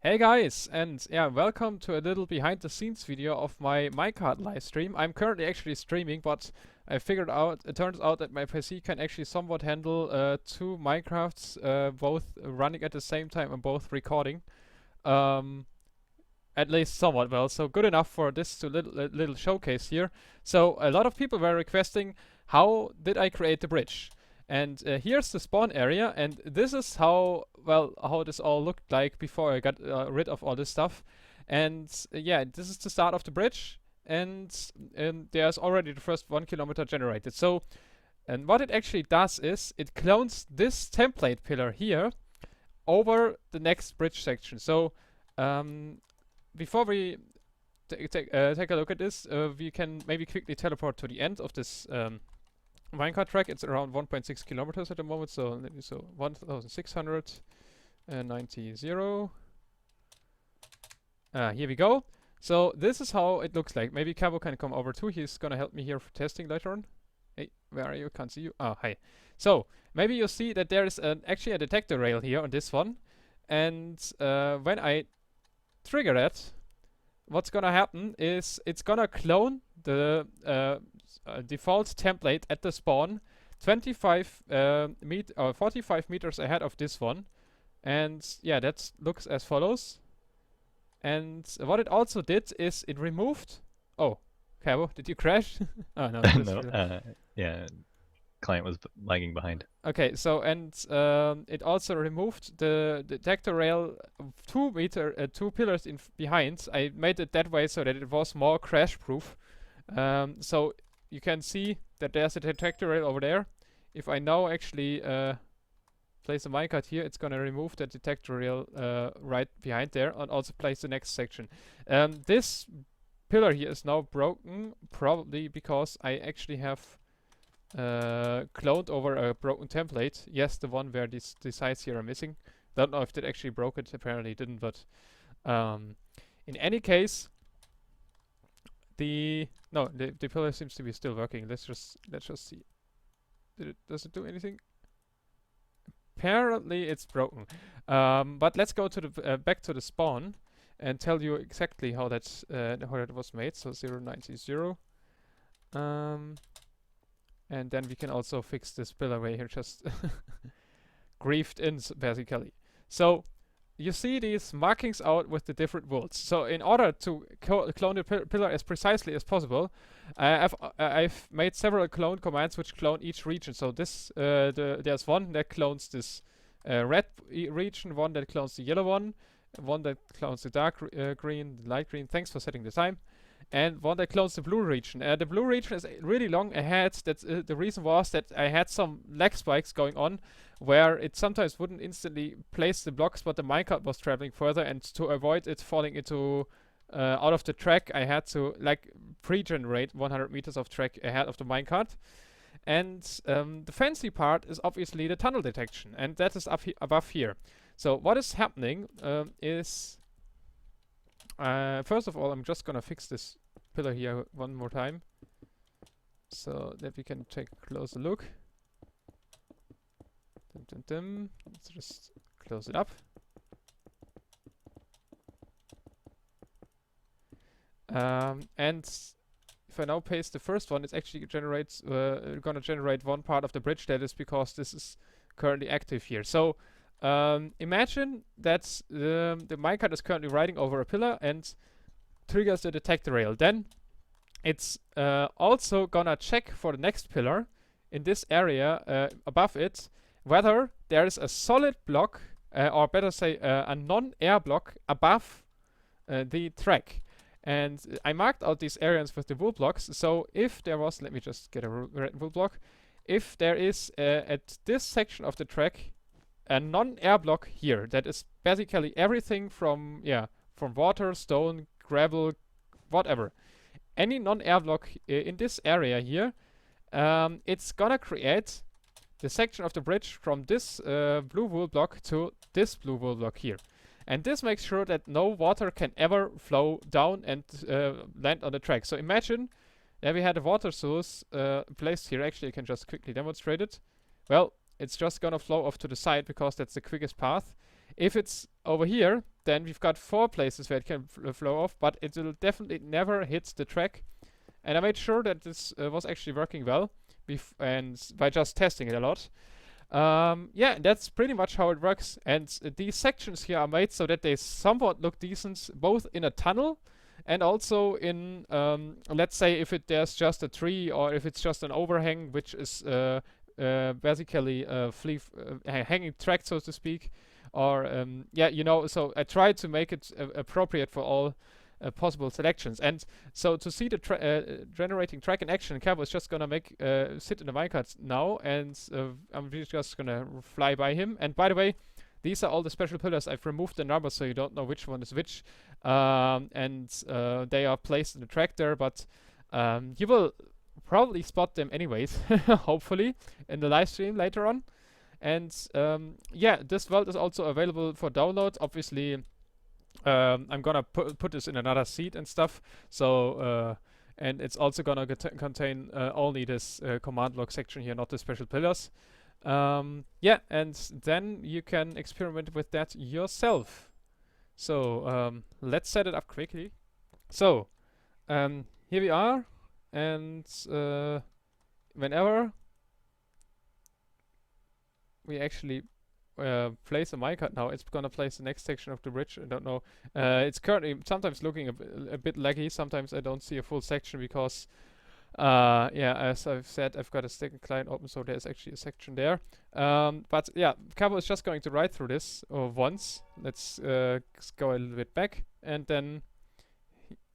Hey guys, and yeah, welcome to a little behind the scenes video of my Minecart live stream. I'm currently actually streaming, but I figured out, it turns out that my PC can actually somewhat handle two Minecrafts, both running at the same time and both recording. Um, at least somewhat well, so good enough for this little showcase here. So a lot of people were requesting, how did I create the bridge? And here's the spawn area, and this is how this all looked like before I got rid of all this stuff. And yeah, this is the start of the bridge, and there's already the first 1 kilometer generated. So, and what it actually does is it clones this template pillar here over the next bridge section. So before we take a look at this, we can maybe quickly teleport to the end of this Minecart track. It's around 1.6 kilometers at the moment, so 1,690. Here we go. So this is how it looks like. Maybe Cabo can come over too. He's gonna help me here for testing later on. Hey, where are you? Can't see you. Oh, hi. So maybe you see that there is actually a detector rail here on this one, and when I trigger it, what's gonna happen is it's gonna clone the default template at the spawn 45 or 45 meters ahead of this one, and yeah, that looks as follows. And what it also did is it removed. Oh, Cabo, did you crash? Oh no. No, yeah, client was lagging behind. Okay, so and it also removed the detector rail 2 pillars in behind. I made it that way so that it was more crash proof. So you can see that there's a detector rail over there. If I now actually place a minecart here, it's gonna remove the detector rail right behind there and also place the next section. This pillar here is now broken, probably because I actually have cloned over a broken template. Yes, the one where these sides here are missing. Don't know if it actually broke it. Apparently it didn't, but in any case, the pillar seems to be still working. Let's just see. Does it do anything? Apparently it's broken. But let's go to the back to the spawn and tell you exactly how that was made. So 090. And then we can also fix this pillar way here, just griefed in basically. So you see these markings out with the different worlds. So in order to clone the pillar as precisely as possible, I've made several clone commands which clone each region. So this there's one that clones this red region, one that clones the yellow one that clones the dark green, the light green. Thanks for setting the time. And one that clones the blue region. The blue region is really long ahead. That's the reason was that I had some lag spikes going on, where it sometimes wouldn't instantly place the blocks, but the minecart was traveling further, and to avoid it falling into out of the track, I had to like pre-generate 100 meters of track ahead of the minecart. And the fancy part is obviously the tunnel detection, and that is above here. So what is happening is, first of all, I'm just gonna fix this pillar here one more time so that we can take a closer look. Let's just close it up. And if I now paste the first one, it's actually gonna generate one part of the bridge. That is because this is currently active here. So imagine that the minecart is currently riding over a pillar and triggers the detector rail. Then it's also gonna check for the next pillar in this area above it, whether there is a solid block, or better say a non-air block above the track. And I marked out these areas with the wool blocks. So if there was, let me just get a red wool block. If there is at this section of the track a non-air block here, that is basically everything from water, stone, gravel, whatever. Any non-air block in this area here, it's gonna create the section of the bridge from this blue wool block to this blue wool block here. And this makes sure that no water can ever flow down and land on the track. So imagine that we had a water source placed here. Actually, I can just quickly demonstrate it. Well, it's just gonna flow off to the side because that's the quickest path. If it's over here, then we've got 4 places where it can flow off, but it will definitely never hit the track. And I made sure that this was actually working well, and by just testing it a lot. Yeah, that's pretty much how it works. And these sections here are made so that they somewhat look decent, both in a tunnel and also in, let's say, if there's just a tree or if it's just an overhang, which is basically a hanging track, so to speak. Or yeah, you know, so I tried to make it appropriate for all possible selections. And so to see the generating track in action, Cabo is just gonna sit in the minecart now, and I'm just gonna fly by him. And by the way, these are all the special pillars. I've removed the numbers so you don't know which one is which, and they are placed in the track there, but you will probably spot them anyways, hopefully, in the live stream later on. And yeah, this world is also available for download. Obviously, I'm gonna put this in another seed and stuff. So and it's also gonna contain only this command block section here, not the special pillars. Yeah, and then you can experiment with that yourself. So let's set it up quickly. So here we are, and whenever we actually place a minecart now, it's gonna place the next section of the bridge. I don't know. It's currently sometimes looking a bit laggy. Sometimes I don't see a full section because, yeah, as I've said, I've got a second client open, so there's actually a section there. But yeah, Cabo is just going to ride through this once. Let's go a little bit back, and then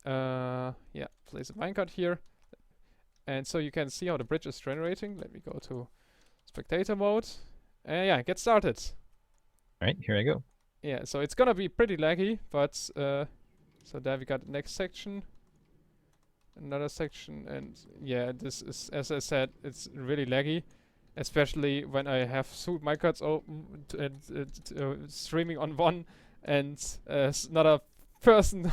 yeah, place a minecart here, and so you can see how the bridge is generating. Let me go to spectator mode. Yeah, get started. Alright, here I go. Yeah, so it's gonna be pretty laggy, but so there we got the next section, another section, and yeah, this is, as I said, it's really laggy, especially when I have two minecarts open and streaming on one and another person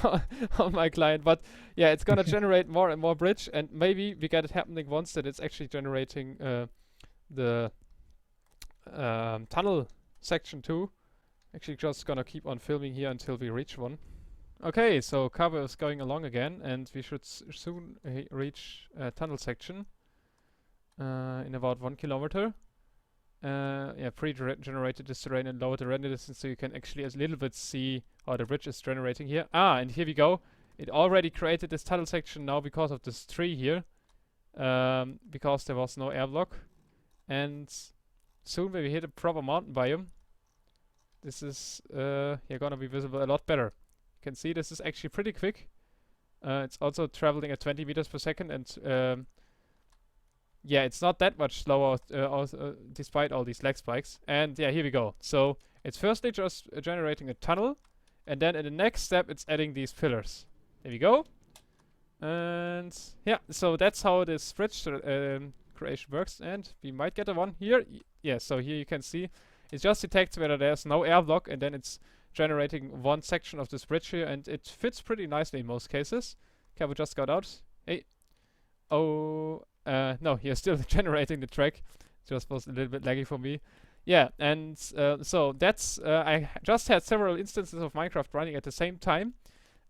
on my client. But yeah, it's gonna generate more and more bridge, and maybe we get it happening once that it's actually generating the tunnel section too. Actually, just gonna keep on filming here until we reach one. Okay, so Cabo is going along again, and we should soon reach a tunnel section in about 1 kilometer. Yeah, pre-generated this terrain and lower the render distance, so you can actually a little bit see how the bridge is generating here. And here we go. It already created this tunnel section now because of this tree here, because there was no air block. And soon when we hit a proper mountain biome, this is yeah, gonna be visible a lot better. You can see this is actually pretty quick. It's also traveling at 20 meters per second, and yeah, it's not that much slower despite all these lag spikes. And yeah, here we go. So it's firstly just generating a tunnel, and then in the next step it's adding these pillars. There we go. And yeah, so that's how this bridge creation works, and we might get a one here. Yeah, so here you can see it just detects whether there's no air block, and then it's generating one section of this bridge here, and it fits pretty nicely in most cases. Cabo just got out. Hey. Oh, no, you're still generating the track. Just was a little bit laggy for me. Yeah, and so that's, I just had several instances of Minecraft running at the same time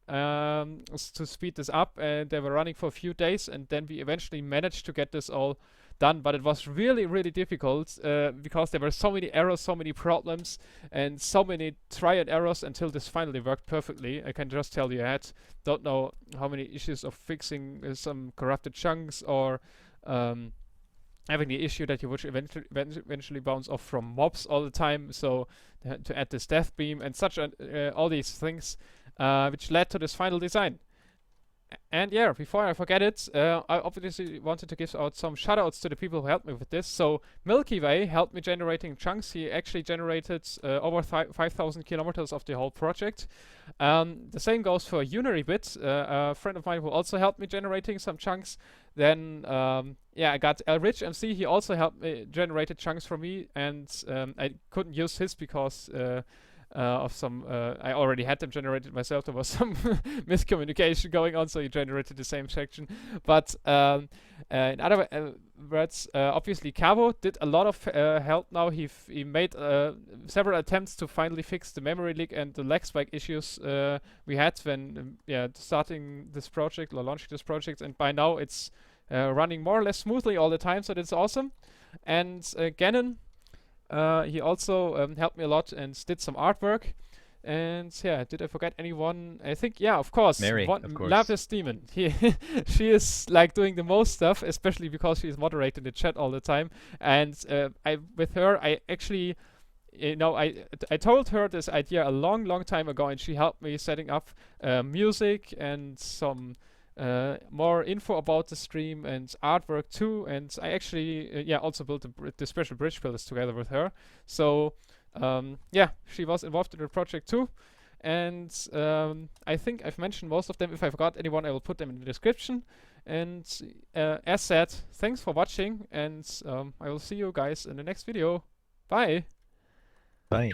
to speed this up, and they were running for a few days, and then we eventually managed to get this all done. But it was really, really difficult because there were so many errors, so many problems, and so many try and errors until this finally worked perfectly. I can just tell you, I don't know how many issues of fixing some corrupted chunks, or having the issue that you would eventually bounce off from mobs all the time, so to add this death beam and such, all these things, which led to this final design. And yeah, before I forget it, I obviously wanted to give out some shoutouts to the people who helped me with this. So Milky Way helped me generating chunks. He actually generated over 5,000 kilometers of the whole project. The same goes for Uniribit, a friend of mine who also helped me generating some chunks. Then yeah, I got Rich MC. He also helped me generated chunks for me, and I couldn't use his because of some. I already had them generated myself. There was some miscommunication going on, so he generated the same section. But in other words, obviously Cavo did a lot of help. Now he made several attempts to finally fix the memory leak and the lag spike issues we had when starting this project or launching this project. And by now it's running more or less smoothly all the time, so that's awesome. And Gannon, he also helped me a lot and did some artwork. And yeah, did I forget anyone? I think, yeah, of course. Mary, of course. Lapis Demon. She is like doing the most stuff, especially because she's moderating the chat all the time. And with her, I actually, I told her this idea a long time ago, and she helped me setting up music and some more info about the stream and artwork too. And I actually, also built the special bridge pillars together with her. So she was involved in the project too. And I think I've mentioned most of them. If I forgot anyone, I will put them in the description. And as said, thanks for watching, and I will see you guys in the next video. Bye! Bye.